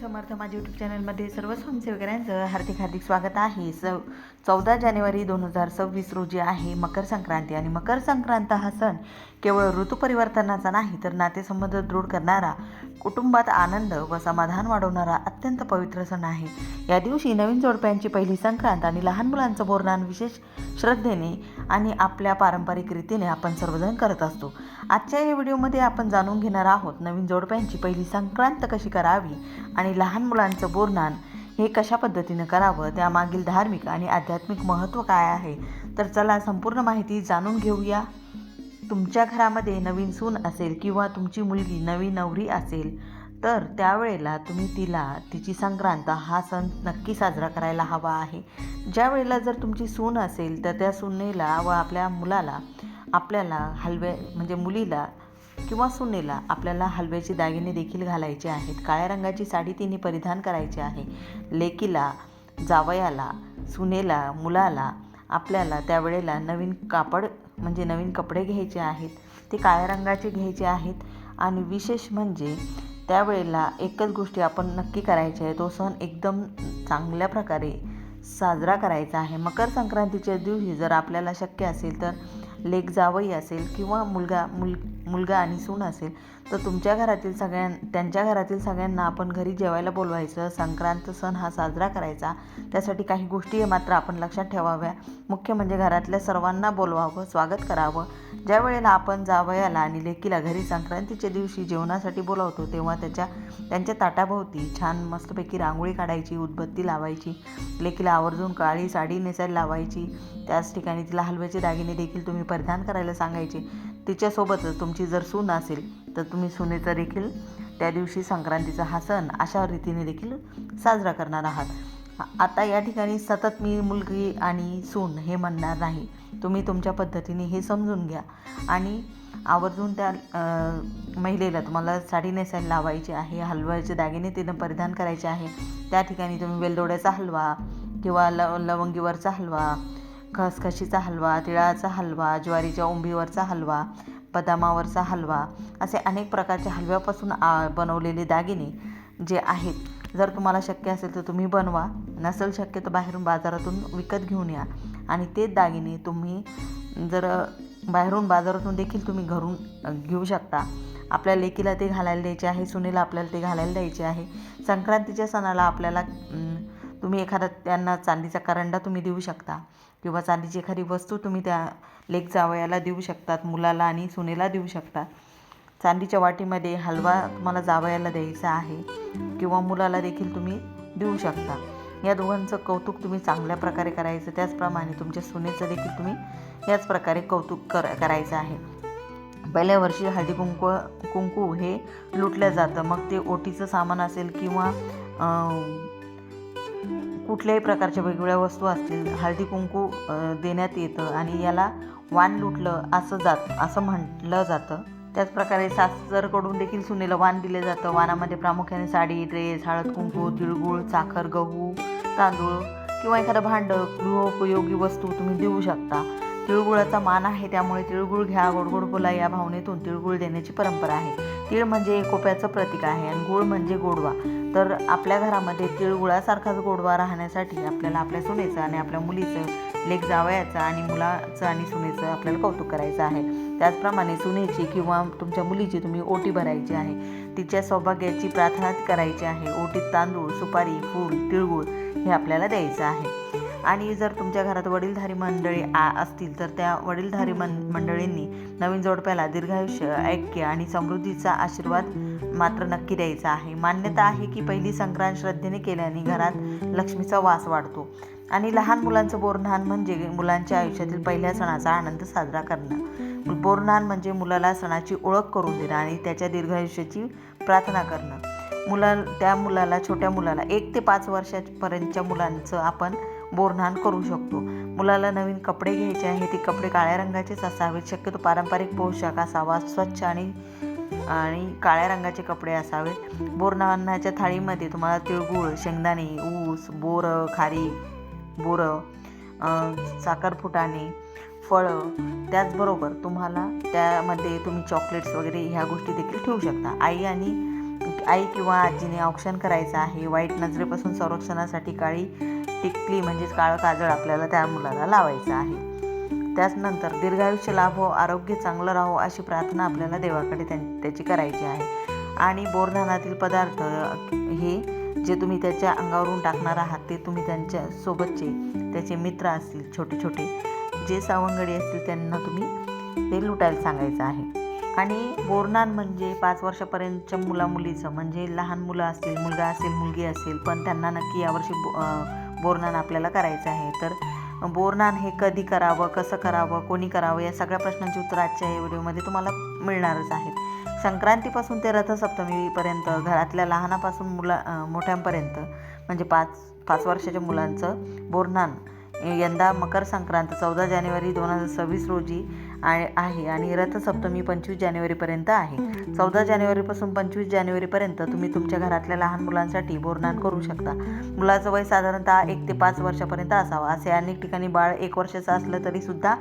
समर्थ माझ्या यूट्यूब चॅनलमध्ये सर्व स्वयंसेवकांचं हार्दिक स्वागत आहे. 14 जानेवारी 2026 रोजी आहे मकर संक्रांती आणि मकर संक्रांत हा सण केवळ ऋतुपरिवर्तनाचा नाही तर नातेसंबंध दृढ करणारा, कुटुंबात आनंद व समाधान वाढवणारा अत्यंत पवित्र सण आहे. या दिवशी नवीन जोडप्यांची पहिली संक्रांत आणि लहान मुलांचं बोरनान विशेष श्रद्धेने आणि आपल्या पारंपरिक रीतीने आपण सर्वजण करत असतो. आजच्या या व्हिडिओमध्ये आपण जाणून घेणार आहोत नवीन जोडप्यांची पहिली संक्रांत कशी करावी आणि लहान मुलांचं बोरनान हे कशा पद्धतीने करावं, त्यामागील धार्मिक आणि आध्यात्मिक महत्त्व काय आहे. तर चला संपूर्ण माहिती जाणून घेऊया. तुमच्या घरामध्ये नवीन सून असेल किंवा तुमची मुलगी नवी नवरी असेल तर त्यावेळेला तुम्ही तिची संक्रांत हा सण नक्की साजरा करायला हवा आहे. ज्या वेळेला जर तुमची सून असेल तर त्या सुनेला व आपल्या मुलाला आपल्याला मुलीला किंवा सुनेला आपल्याला हलव्याचे दागिने देखील घालायचे आहेत. काळ्या रंगाची साडी तिने परिधान करायची आहे. लेकीला, जावयाला, सुनेला, मुलाला आपल्याला त्यावेळेला नवीन कपडे घ्यायचे आहेत. ते काळ्या रंगाचे घ्यायचे आहेत. आणि विशेष म्हणजे त्यावेळेला एकच गोष्टी आपण नक्की करायच्या आहे, तो सण एकदम चांगल्या प्रकारे साजरा करायचा आहे. मकर संक्रांतीच्या दिवशी जर आपल्याला शक्य असेल तर लेक जावई असेल किंवा मुलगा आणि सून असेल तर त्यांच्या घरातील सगळ्यांना आपण घरी जेवायला बोलवायचं. संक्रांत सण हा साजरा करायचा. त्यासाठी काही गोष्टी मात्र आपण लक्षात ठेवाव्या. मुख्य म्हणजे घरातल्या सर्वांना बोलवावं, स्वागत करावं. ज्या वेळेला आपण जावयाला आणि लेकीला घरी संक्रांतीच्या दिवशी जेवणासाठी बोलावतो तेव्हा त्यांच्या ताटाभोवती छान मस्तपैकी रांगोळी काढायची, उदबत्ती लावायची, लेकीला आवर्जून काळी साडी नेसायला लावायची. त्याच ठिकाणी तिला हलव्याचे दागिने देखील तुम्ही परिधान करायला सांगायचे. तिच्यासोबतच तुमची जर सून असेल तर तुम्ही सुनेचा देखील त्या दिवशी संक्रांतीचा हा सण अशा रीतीने देखील साजरा करणार आहात. आता या ठिकाणी सतत मी मुलगी आणि सून हे म्हणणार नाही. तुम्ही तुमच्या पद्धतीने हे समजून घ्या आणि आवर्जून त्या महिलेला तुम्हाला साडी नेसायला लावायची आहे, हलव्याचे दागिने तिनं परिधान करायचे आहे. त्या ठिकाणी तुम्ही वेलदोड्याचा हलवा किंवा लवंगीवरचा हलवा, खसखशीचा हलवा, तिळाचा हलवा, ज्वारीच्या ओंबीवरचा हलवा, बदामावरचा हलवा असे अनेक प्रकारच्या हलव्यापासून बनवलेले दागिने जे आहेत, जर तुम्हाला शक्य असेल तर तुम्ही बनवा. नसेल शक्य तर बाहेरून बाजारातून विकत घेऊन या आणि ते दागिने तुम्ही जर बाजारातून देखील तुम्ही घरून घेऊ शकता. आपल्या लेकीला ते घालायला द्यायचे आहे, सुनेला आपल्याला ते घालायला द्यायचे आहे. संक्रांतीच्या सणाला आपल्याला तुम्ही त्यांना चांदीचा करंडा तुम्ही देऊ शकता किंवा चांदीची एखादी वस्तू तुम्ही त्या लेक जावयाला देऊ शकतात, मुलाला आणि सुनेला देऊ शकतात. चांदीच्या वाटीमध्ये हलवा तुम्हाला जावयाला द्यायचा आहे किंवा मुलाला देखील तुम्ही देऊ शकता. या दोघांचं कौतुक तुम्ही चांगल्या प्रकारे करायचं. त्याचप्रमाणे तुमच्या सुनेचं देखील तुम्ही याच प्रकारे कौतुक करायचं आहे. पहिल्या वर्षी हळदी कुंकू हे लुटलं जातं. मग ते ओटीचं सामान असेल किंवा कुठल्याही प्रकारच्या वेगवेगळ्या वस्तू असतील, हळदी कुंकू देण्यात येतं आणि याला वाण लुटलं असं म्हटलं जातं. त्याचप्रकारे सासरकडून देखील सुनेला वाण दिले जातं. वाणामध्ये प्रामुख्याने साडी, ड्रेस, हळद कुंकू, तिळगुळ, साखर, गहू, तांदूळ किंवा एखादं भांडं, गृहोपयोगी वस्तू तुम्ही देऊ शकता. तिळगुळाचा मान आहे त्यामुळे तिळगुळ घ्या, गोड बोला या भावनेतून तिळगुळ देण्याची परंपरा आहे. तीळ म्हणजे एकोप्याचं प्रतीक आहे आणि गुळ म्हणजे गोडवा. तर आपल्या घरामध्ये तिळगुळासारखाच गोडवा राहण्यासाठी आपल्याला आपल्या सुनेचं आणि आपल्या मुलीचं, लेक जावयाचं आणि मुलाचं आणि सुनेचं आपल्याला कौतुक करायचं आहे. त्याचप्रमाणे सुनेची किंवा तुमच्या मुलीची तुम्ही ओटी भरायची आहे. तिच्या सौभाग्याची प्रार्थना करायची आहे. ओटीत तांदूळ, सुपारी, फूल, तिळगुळ हे आपल्याला द्यायचं आहे. आणि जर तुमच्या घरात वडीलधारी मंडळी असतील तर त्या वडीलधारी मंडळींनी नवीन जोडप्याला दीर्घायुष्य, ऐक्य आणि समृद्धीचा आशीर्वाद मात्र नक्की द्यायचा आहे. मान्यता आहे की पहिली संक्रांत श्रद्धेने केल्याने घरात लक्ष्मीचा वास वाढतो आणि लहान मुलांचं बोरनान म्हणजे मुलांच्या आयुष्यातील पहिल्या सणाचा आनंद साजरा करणं. बोरनान म्हणजे मुलाला सणाची ओळख करून देणं आणि त्याच्या दीर्घायुष्याची प्रार्थना करणं. छोट्या मुलाला 1 ते 5 वर्षापर्यंतच्या मुलांचं आपण बोरनान करू शकतो. मुलाला नवीन कपडे घ्यायचे आहे. ते कपडे काळ्या रंगाचेच असावेत. शक्यतो पारंपरिक पोशाख असावा. स्वच्छ आणि काळ्या रंगाचे कपडे असावेत. बोरनानाच्या थाळीमध्ये तुम्हाला तिळगुळ, शेंगदाणे, ऊस, बोरं, साखर फुटाणे, फळं, त्याचबरोबर तुम्हाला त्यामध्ये तुम्ही चॉकलेट्स वगैरे ह्या गोष्टी देखील ठेवू शकता. आई किंवा आजीने औक्षण करायचं आहे. वाईट नजरेपासून संरक्षणासाठी काळी टिकली म्हणजेच काळं काजळ आपल्याला त्या मुलाला लावायचं आहे. त्याचनंतर दीर्घायुष्य लाभो, आरोग्य चांगलं राहो अशी प्रार्थना आपल्याला देवाकडे त्याची करायची आहे. आणि बोरधानातील पदार्थ हे जे तुम्ही त्याच्या अंगावरून टाकणार आहात ते तुम्ही त्यांच्या सोबतचे त्याचे मित्र असतील, छोटे छोटे जे सवंगडी असतील त्यांना तुम्ही ते लुटायला सांगायचं आहे. आणि बोरनान म्हणजे 5 वर्षापर्यंतच्या मुलामुलीचं, म्हणजे लहान मुलं असतील, मुलगा असेल, मुलगी असेल, पण त्यांना नक्की यावर्षी बोरनान आपल्याला करायचं आहे. तर बोरनान हे कधी करावं, कसं करावं, कोणी करावं, या सगळ्या प्रश्नांची उत्तर आजच्या या व्हिडिओमध्ये तुम्हाला मिळणारच आहेत. संक्रांतीपासून ते रथसप्तमीपर्यंत घरातल्या लहानापासून मोठ्यांपर्यंत म्हणजे 5 वर्षाच्या मुलांचं बोरनान यंदा मकर संक्रांत 14 जानेवारी 2026 रोजी आहे आणि रथसप्तमी 25 जानेवारीपर्यंत आहे. 14 जानेवारीपासून 25 जानेवारीपर्यंत तुम्ही तुमच्या घरातल्या लहान मुलांसाठी बोरनान करू शकता. मुलाचं वय साधारणतः 1 ते 5 वर्षापर्यंत असावं. असे अनेक ठिकाणी बाळ 1 वर्षाचं असलं तरीसुद्धा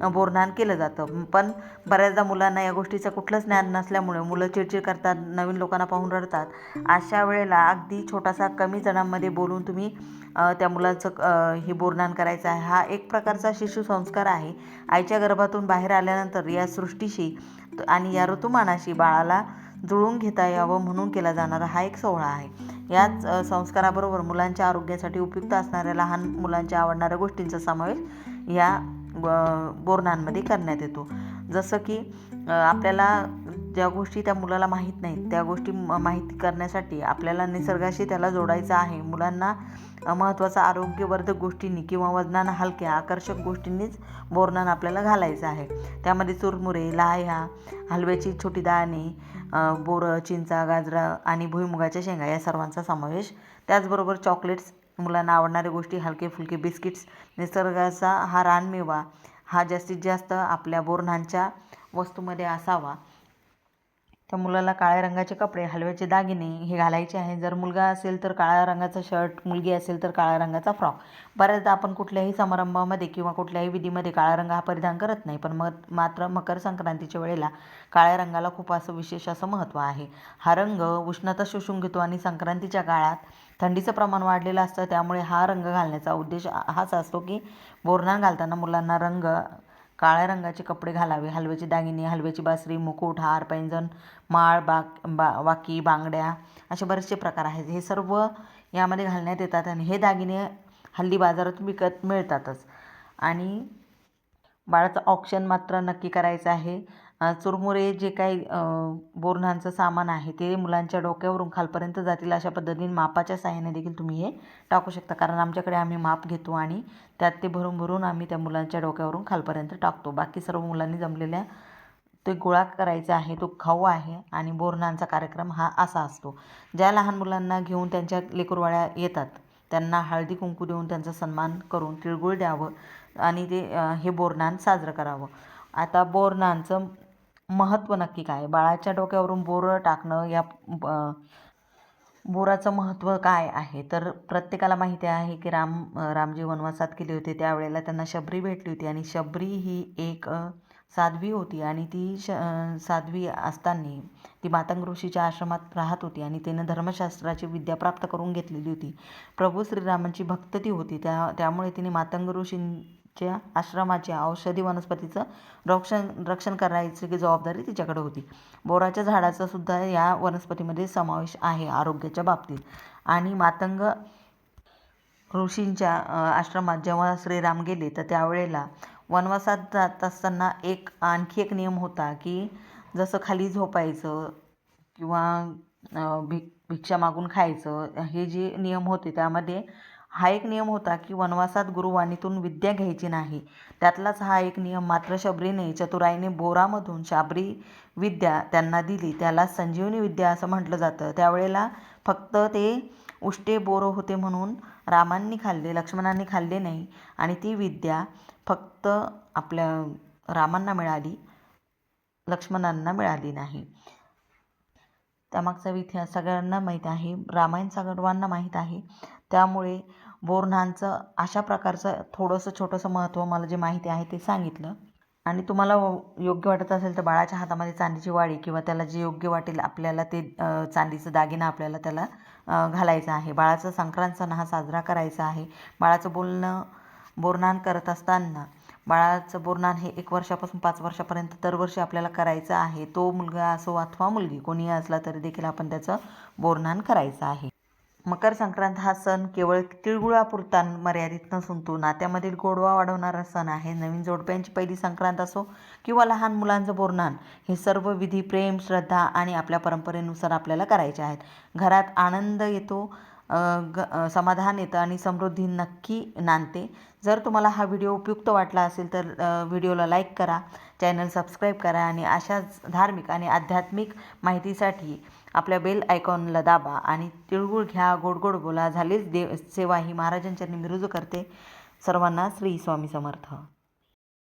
बोरनान केलं जातं. पण बऱ्याचदा मुलांना या गोष्टीचं कुठलंच ज्ञान नसल्यामुळे मुलं चिडचिड करतात, नवीन लोकांना पाहून रडतात. अशा वेळेला अगदी छोटासा कमी जणांमध्ये बोलून तुम्ही त्या मुलाचं हे बोरनान करायचं आहे. हा एक प्रकारचा शिशुसंस्कार आहे. आईच्या गर्भातून बाहेर आल्यानंतर या सृष्टीशी आणि या ऋतुमानाशी बाळाला जुळवून घेता यावं म्हणून केला जाणारा हा एक सोहळा आहे. याच संस्काराबरोबर मुलांच्या आरोग्यासाठी उपयुक्त असणाऱ्या लहान मुलांच्या आवडणाऱ्या गोष्टींचा समावेश या बोरनांमध्ये करण्यात येतो. जसं की आपल्याला ज्या गोष्टी त्या मुलाला माहीत नाहीत त्या गोष्टी माहिती करण्यासाठी आपल्याला निसर्गाशी त्याला जोडायचं आहे. मुलांना महत्त्वाचा आरोग्यवर्धक गोष्टींनी किंवा वजनानं हलक्या आकर्षक गोष्टींनीच बोरनान आपल्याला घालायचं आहे. त्यामध्ये चुरमुरे, लाह्या, हलव्याची छोटी दाणे, बोरं, चिंचा, गाजरा आणि भुईमुगाच्या शेंगा या सर्वांचा समावेश. त्याचबरोबर चॉकलेट्स, मुलांना आवडणाऱ्या गोष्टी, हलके फुलके बिस्किट्स, निसर्गाचा हा रानमेवा हा जास्तीत जास्त आपल्या बोरनांच्या वस्तूमध्ये असावा. त्या मुलाला काळ्या रंगाचे कपडे, हलव्याचे दागिने हे घालायचे आहे. जर मुलगा असेल तर काळ्या रंगाचा शर्ट, मुलगी असेल तर काळ्या रंगाचा फ्रॉक. बऱ्याचदा आपण कुठल्याही समारंभामध्ये किंवा कुठल्याही विधीमध्ये काळा रंग हा परिधान करत नाही, पण मात्र मकर संक्रांतीच्या वेळेला काळ्या रंगाला खूप असं विशेष असं महत्त्व आहे. हा रंग उष्णता शोषून घेतो आणि संक्रांतीच्या काळात थंडीचं प्रमाण वाढलेलं असतं. त्यामुळे हा रंग घालण्याचा उद्देश हाच असतो की बोरनान घालताना मुलांना काळ्या रंगाचे कपडे घालावे, हलव्याचे दागिने, हलव्याची बासरी, मुकुट, हार, पैंजण, माळ, वाकी, बांगड्या असे बरेचसे प्रकार आहेत. हे सर्व यामध्ये घालण्यात येतात आणि हे दागिने हल्ली बाजारात विकत मिळतातच. आणि बाळाचं औक्षण मात्र नक्की करायचं आहे. चुरमुरे जे काही बोरनांचं सामान आहे ते मुलांच्या डोक्यावरून खालपर्यंत जातील अशा पद्धतीने मापाच्या साहाय्याने देखील तुम्ही हे टाकू शकता. कारण आमच्याकडे आम्ही माप घेतो आणि त्यात ते भरून भरून आम्ही त्या मुलांच्या डोक्यावरून खालपर्यंत टाकतो. बाकी सर्व मुलांनी जमलेल्या ते गोळा करायचा आहे, तो खाऊ आहे. आणि बोरनांचा कार्यक्रम हा असा असतो. ज्या लहान मुलांना घेऊन त्यांच्या लेकरवाळ्या येतात त्यांना हळदी कुंकू देऊन त्यांचा सन्मान करून तिळगुळ द्यावं आणि ते हे बोरनान साजरं करावं. आता बोरनांचं महत्त्व नक्की काय? बाळाच्या डोक्यावरून बोरं टाकणं या बोराचं महत्त्व काय आहे? तर प्रत्येकाला माहिती आहे की रामजी वनवासात गेले होते त्यावेळेला त्यांना शबरी भेटली होती आणि शबरी ही एक साध्वी होती आणि ती साध्वी असताना ती मातंग ऋषीच्या आश्रमात राहत होती आणि तिनं धर्मशास्त्राची विद्या प्राप्त करून घेतलेली होती. प्रभू श्रीरामांची भक्त ती होती. त्यामुळे तिने मातंग ऋषींच्या आश्रमाच्या औषधी वनस्पतीचं रक्षण करायची जबाबदारी तिच्याकडे होती. बोराच्या झाडाचा सुद्धा या वनस्पतीमध्ये समावेश आहे आरोग्याच्या बाबतीत. आणि मातंग ऋषींच्या आश्रमात जेव्हा श्रीराम गेले तर त्यावेळेला वनवासात जात असताना आणखी एक नियम होता की जसं खाली झोपायचं किंवा भिक्षा मागून खायचं हे जे नियम होते त्यामध्ये हा एक नियम होता की वनवासात गुरुवाणीतून विद्या घ्यायची नाही. त्यातलाच हा एक नियम मात्र शबरीने चतुराईने बोरामधून शाबरी विद्या त्यांना दिली. त्याला संजीवनी विद्या असं म्हटलं जातं. त्यावेळेला फक्त ते उष्टे बोरं होते म्हणून रामांनी खाल्ले, लक्ष्मणांनी खाल्ले नाही आणि ती विद्या फक्त आपल्या रामांना मिळाली, लक्ष्मणांना मिळाली नाही. त्यामागचा इतिहास सगळ्यांना माहीत आहे, रामायण सर्वांना माहीत आहे. त्यामुळे बोरनांचं अशा प्रकारचं थोडंसं छोटंसं महत्त्व मला जे माहिती आहे ते सांगितलं. आणि तुम्हाला योग्य वाटत असेल तर बाळाच्या हातामध्ये चांदीची वाळी किंवा त्याला जे योग्य वाटेल आपल्याला ते चांदीचं दागिना आपल्याला त्याला घालायचं आहे. बाळाचा संक्रांत सण हा साजरा करायचा आहे. बाळाचं बोरनान करत असताना बाळाचं बोरनान हे 1 वर्षापासून 5 वर्षापर्यंत दरवर्षी आपल्याला करायचं आहे. तो मुलगा असो अथवा मुलगी कोणीही असला तरी देखील आपण त्याचं बोरनान करायचं आहे. मकर संक्रांत हा सण केवळ तिळगुळापुरता मर्यादित नसून तो नात्यामधील गोडवा वाढवणारा सण आहे. नवीन जोडप्यांची पहिली संक्रांत असो किंवा लहान मुलांचं बोरनान, हे सर्व विधी प्रेम, श्रद्धा आणि आपल्या परंपरेनुसार आपल्याला करायचे आहेत. घरात आनंद येतो, समाधान येतं आणि समृद्धी नक्की नांदते. जर तुम्हाला हा व्हिडिओ उपयुक्त वाटला असेल तर व्हिडिओला लाईक करा, चॅनल सबस्क्राईब करा आणि अशाच धार्मिक आणि आध्यात्मिक माहितीसाठी आपल्या बेल आयकॉनला दाबा आणि तिळगुळ घ्या, गोड गोड बोला. झालीच सेवा ही महाराजांच्या मी रुजू करते. सर्वांना श्री स्वामी समर्थ.